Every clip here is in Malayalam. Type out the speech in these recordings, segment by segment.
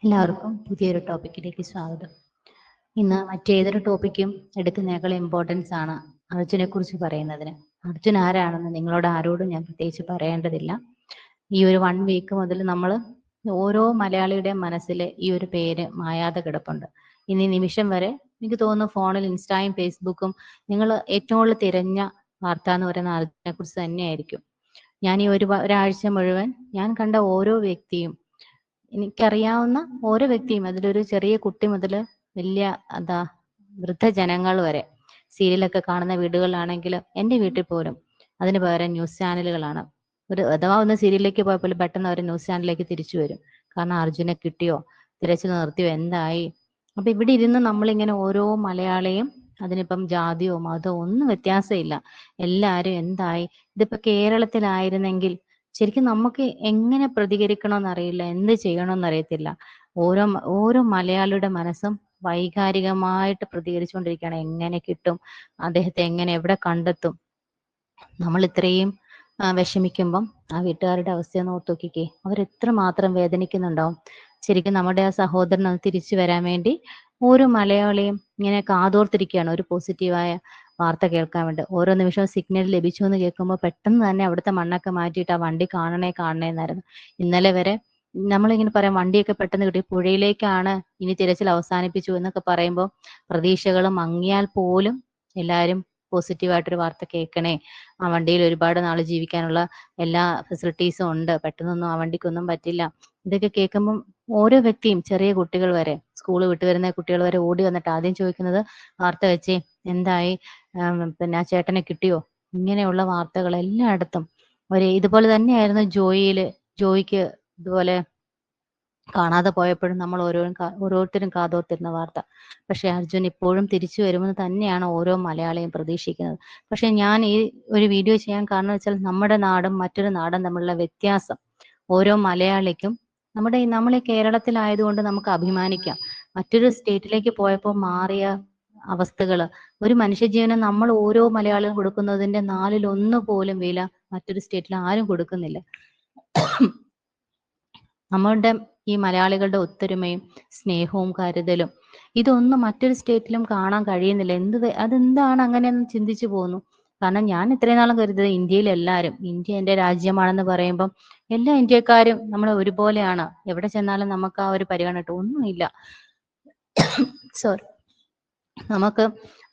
എല്ലാവർക്കും പുതിയൊരു ടോപ്പിക്കിലേക്ക് സ്വാഗതം. ഇന്ന് മറ്റേതൊരു ടോപ്പിക്കും എടുക്കുന്നതിനേക്കാൾ ഇമ്പോർട്ടൻസ് ആണ് അർജുനെ കുറിച്ച് പറയുന്നതിന്. അർജുൻ ആരാണെന്ന് നിങ്ങളോട് ആരോടും ഞാൻ പ്രത്യേകിച്ച് പറയേണ്ടതില്ല. ഈ ഒരു 1 വീക്ക് മുതൽ നമ്മൾ ഓരോ മലയാളിയുടെയും മനസ്സിൽ ഈ ഒരു പേര് മായാതെ കിടപ്പുണ്ട്. ഇനി നിമിഷം വരെ എനിക്ക് തോന്നുന്നു ഫോണിൽ ഇൻസ്റ്റയും ഫേസ്ബുക്കും നിങ്ങൾ ഏറ്റവും കൂടുതൽ തിരഞ്ഞ വാർത്ത എന്ന് പറയുന്ന അർജുനെ കുറിച്ച് തന്നെയായിരിക്കും. ഞാൻ ഈ ഒരാഴ്ച മുഴുവൻ ഞാൻ കണ്ട ഓരോ വ്യക്തിയും, എനിക്കറിയാവുന്ന ഓരോ വ്യക്തിയും, അതിലൊരു ചെറിയ കുട്ടി മുതൽ വലിയ വൃദ്ധജനങ്ങൾ വരെ, സീരിയലൊക്കെ കാണുന്ന വീടുകളിലാണെങ്കിൽ എൻ്റെ വീട്ടിൽ പോലും അതിന് പകരം ന്യൂസ് ചാനലുകളാണ്. അഥവാ ഒന്ന് സീരിയലിലേക്ക് പോയപ്പോൾ പെട്ടെന്ന് അവർ ന്യൂസ് ചാനലിലേക്ക് തിരിച്ചു വരും. കാരണം അർജുനെ കിട്ടിയോ, തിരച്ചിൽ നിർത്തിയോ, എന്തായി. അപ്പൊ ഇവിടെ ഇരുന്ന് നമ്മളിങ്ങനെ ഓരോ മലയാളിയും, അതിനിപ്പം ജാതിയോ മതമോ ഒന്നും വ്യത്യാസമില്ല, എല്ലാവരും എന്തായി. ഇതിപ്പോ കേരളത്തിലായിരുന്നെങ്കിൽ ശരിക്കും നമുക്ക് എങ്ങനെ പ്രതികരിക്കണമെന്ന് അറിയില്ല, എന്ത് ചെയ്യണമെന്ന് അറിയത്തില്ല. ഓരോ മലയാളിയുടെ മനസ്സും വൈകാരികമായിട്ട് പ്രതികരിച്ചുകൊണ്ടിരിക്കുകയാണ്. എങ്ങനെ കിട്ടും, അദ്ദേഹത്തെ എങ്ങനെ എവിടെ കണ്ടെത്തും. നമ്മൾ ഇത്രയും വിഷമിക്കുമ്പം ആ വീട്ടുകാരുടെ അവസ്ഥ ഓർത്ത് നോക്കിക്കേ, അവരെത്ര മാത്രം വേദനിക്കുന്നുണ്ടാവും. ശരിക്കും നമ്മുടെ ആ സഹോദരൻ അത് തിരിച്ചു വരാൻ വേണ്ടി ഓരോ മലയാളിയും ഇങ്ങനെ കാതോർത്തിരിക്കുകയാണ് ഒരു പോസിറ്റീവായ വാർത്ത കേൾക്കാൻ വേണ്ടി. ഓരോ നിമിഷവും സിഗ്നൽ ലഭിച്ചു എന്ന് കേൾക്കുമ്പോൾ പെട്ടെന്ന് തന്നെ അവിടുത്തെ മണ്ണൊക്കെ മാറ്റിയിട്ട് ആ വണ്ടി കാണണേ എന്നായിരുന്നു. ഇന്നലെ വരെ നമ്മളിങ്ങനെ പറയാം, വണ്ടിയൊക്കെ പെട്ടെന്ന് കിട്ടി, പുഴയിലേക്കാണ് ഇനി തിരച്ചിൽ അവസാനിപ്പിച്ചു എന്നൊക്കെ പറയുമ്പോൾ പ്രതീക്ഷകൾ മങ്ങിയാൽ പോലും എല്ലാവരും പോസിറ്റീവായിട്ടൊരു വാർത്ത കേൾക്കണേ, ആ വണ്ടിയിൽ ഒരുപാട് നാൾ ജീവിക്കാനുള്ള എല്ലാ ഫെസിലിറ്റീസും ഉണ്ട്, പെട്ടെന്നൊന്നും ആ വണ്ടിക്കൊന്നും പറ്റില്ല. ഇതൊക്കെ കേൾക്കുമ്പം ഓരോ വ്യക്തിയും, ചെറിയ കുട്ടികൾ വരെ, സ്കൂൾ വിട്ടു വരുന്ന കുട്ടികൾ വരെ ഓടി വന്നിട്ട് ആദ്യം ചോദിക്കുന്നത് വാർത്ത വെച്ചേ, എന്തായി, പിന്നെ ആ ചേട്ടനെ കിട്ടിയോ. ഇങ്ങനെയുള്ള വാർത്തകൾ എല്ലായിടത്തും ഇതുപോലെ തന്നെയായിരുന്നു. ജോയിക്ക് ഇതുപോലെ കാണാതെ പോയപ്പോഴും നമ്മൾ ഓരോരുത്തരും കാതോർത്തിരുന്ന വാർത്ത. പക്ഷെ അർജുൻ ഇപ്പോഴും തിരിച്ചു വരുമെന്ന് തന്നെയാണ് ഓരോ മലയാളിയും പ്രതീക്ഷിക്കുന്നത്. പക്ഷെ ഞാൻ ഈ ഒരു വീഡിയോ ചെയ്യാൻ കാരണം വെച്ചാൽ നമ്മുടെ നാടും മറ്റൊരു നാടും തമ്മിലുള്ള വ്യത്യാസം ഓരോ മലയാളിക്കും, നമ്മളെ കേരളത്തിലായതുകൊണ്ട് നമുക്ക് അഭിമാനിക്കാം. മറ്റൊരു സ്റ്റേറ്റിലേക്ക് പോയപ്പോൾ മാറിയ അവസ്ഥകള്, ഒരു മനുഷ്യജീവനം നമ്മൾ ഓരോ മലയാളികളും കൊടുക്കുന്നതിന്റെ 1/4 പോലും വില മറ്റൊരു സ്റ്റേറ്റിൽ ആരും കൊടുക്കുന്നില്ല. നമ്മളുടെ ഈ മലയാളികളുടെ ഒത്തൊരുമയും സ്നേഹവും കരുതലും ഇതൊന്നും മറ്റൊരു സ്റ്റേറ്റിലും കാണാൻ കഴിയുന്നില്ല. അതെന്താണ് അങ്ങനെയെന്ന് ചിന്തിച്ചു പോകുന്നു. കാരണം ഞാൻ ഇത്രയും നാളും കരുതുന്നത് ഇന്ത്യയിൽ എല്ലാവരും, ഇന്ത്യ എൻ്റെ രാജ്യമാണെന്ന് പറയുമ്പം എല്ലാ ഇന്ത്യക്കാരും നമ്മൾ ഒരുപോലെയാണ്, എവിടെ ചെന്നാലും നമുക്ക് ആ ഒരു പരിഗണന ഒന്നുമില്ല. സോറി, നമുക്ക്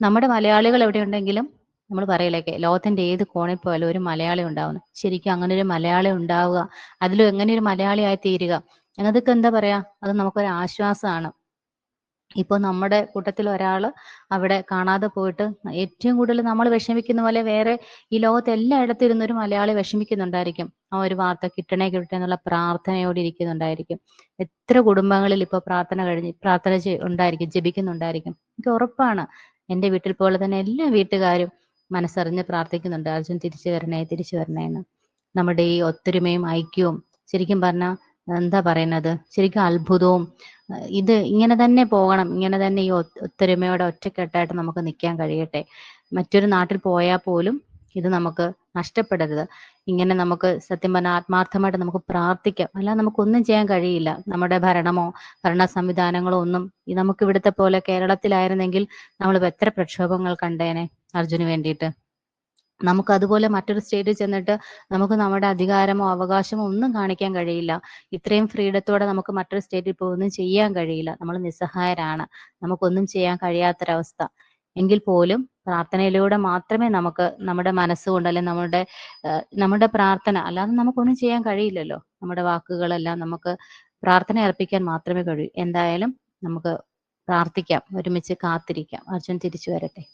നമ്മുടെ മലയാളികൾ എവിടെ ഉണ്ടെങ്കിലും നമ്മൾ പറയില്ലേ, ലോകത്തിന്റെ ഏത് കോണിൽ പോയാലും ഒരു മലയാളി ഉണ്ടാവുന്നു. ശരിക്കും അങ്ങനെ ഒരു മലയാളി ഉണ്ടാവുക, അതിലും എങ്ങനെ ഒരു മലയാളിയായി തീരുക എന്നതൊക്കെ എന്താ പറയാ, അത് നമുക്കൊരു ആശ്വാസമാണ്. ഇപ്പൊ നമ്മുടെ കൂട്ടത്തിൽ ഒരാൾ അവിടെ കാണാതെ പോയിട്ട് ഏറ്റവും കൂടുതൽ നമ്മൾ വിഷമിക്കുന്ന പോലെ വേറെ ഈ ലോകത്ത് എല്ലായിടത്തും ഇരുന്നൊരു മലയാളി വിഷമിക്കുന്നുണ്ടായിരിക്കും. ആ ഒരു വാർത്ത കിട്ടണേ എന്നുള്ള പ്രാർത്ഥനയോടെ ഇരിക്കുന്നുണ്ടായിരിക്കും. എത്ര കുടുംബങ്ങളിൽ ഇപ്പൊ പ്രാർത്ഥന ഉണ്ടായിരിക്കും, ജപിക്കുന്നുണ്ടായിരിക്കും. എനിക്ക് ഉറപ്പാണ് എൻ്റെ വീട്ടിൽ പോലെ തന്നെ എല്ലാ വീട്ടുകാരും മനസ്സറിഞ്ഞ് പ്രാർത്ഥിക്കുന്നുണ്ട്, അർജുൻ തിരിച്ചു വരണേ എന്ന്. നമ്മുടെ ഈ ഒത്തൊരുമയും ഐക്യവും ശരിക്കും പറഞ്ഞാൽ എന്താ പറയുന്നത്, ശരിക്കും അത്ഭുതവും. ഇത് ഇങ്ങനെ തന്നെ പോകണം, ഇങ്ങനെ തന്നെ ഈ ഒത്തൊരുമയോടെ ഒറ്റക്കെട്ടായിട്ട് നമുക്ക് നിൽക്കാൻ കഴിയട്ടെ. മറ്റൊരു നാട്ടിൽ പോയാൽ പോലും ഇത് നമുക്ക് നഷ്ടപ്പെടരുത്. ഇങ്ങനെ നമുക്ക് സത്യം പറഞ്ഞാൽ ആത്മാർത്ഥമായിട്ട് നമുക്ക് പ്രാർത്ഥിക്കാം, അല്ലാതെ നമുക്കൊന്നും ചെയ്യാൻ കഴിയില്ല. നമ്മുടെ ഭരണ സംവിധാനങ്ങളോ ഒന്നും നമുക്ക് ഇവിടുത്തെ പോലെ കേരളത്തിലായിരുന്നെങ്കിൽ നമ്മളിപ്പോൾ എത്ര പ്രക്ഷോഭങ്ങൾ കണ്ടേനെ അർജുന് വേണ്ടിയിട്ട്. നമുക്ക് അതുപോലെ മറ്റൊരു സ്റ്റേറ്റിൽ ചെന്നിട്ട് നമുക്ക് നമ്മുടെ അധികാരമോ അവകാശമോ ഒന്നും കാണിക്കാൻ കഴിയില്ല. ഇത്രയും ഫ്രീഡത്തോടെ നമുക്ക് മറ്റൊരു സ്റ്റേറ്റിൽ പോയി ഒന്നും ചെയ്യാൻ കഴിയില്ല. നമ്മൾ നിസ്സഹായരാണ്, നമുക്കൊന്നും ചെയ്യാൻ കഴിയാത്തൊരവസ്ഥ. എങ്കിൽ പോലും പ്രാർത്ഥനയിലൂടെ മാത്രമേ നമുക്ക് നമ്മുടെ മനസ്സുകൊണ്ട്, അല്ലെങ്കിൽ നമ്മുടെ പ്രാർത്ഥന അല്ലാതെ നമുക്കൊന്നും ചെയ്യാൻ കഴിയില്ലല്ലോ. നമ്മുടെ വാക്കുകളെല്ലാം നമുക്ക് പ്രാർത്ഥന അർപ്പിക്കാൻ മാത്രമേ കഴിയൂ. എന്തായാലും നമുക്ക് പ്രാർത്ഥിക്കാം, ഒരുമിച്ച് കാത്തിരിക്കാം. അർജുൻ തിരിച്ചു വരട്ടെ.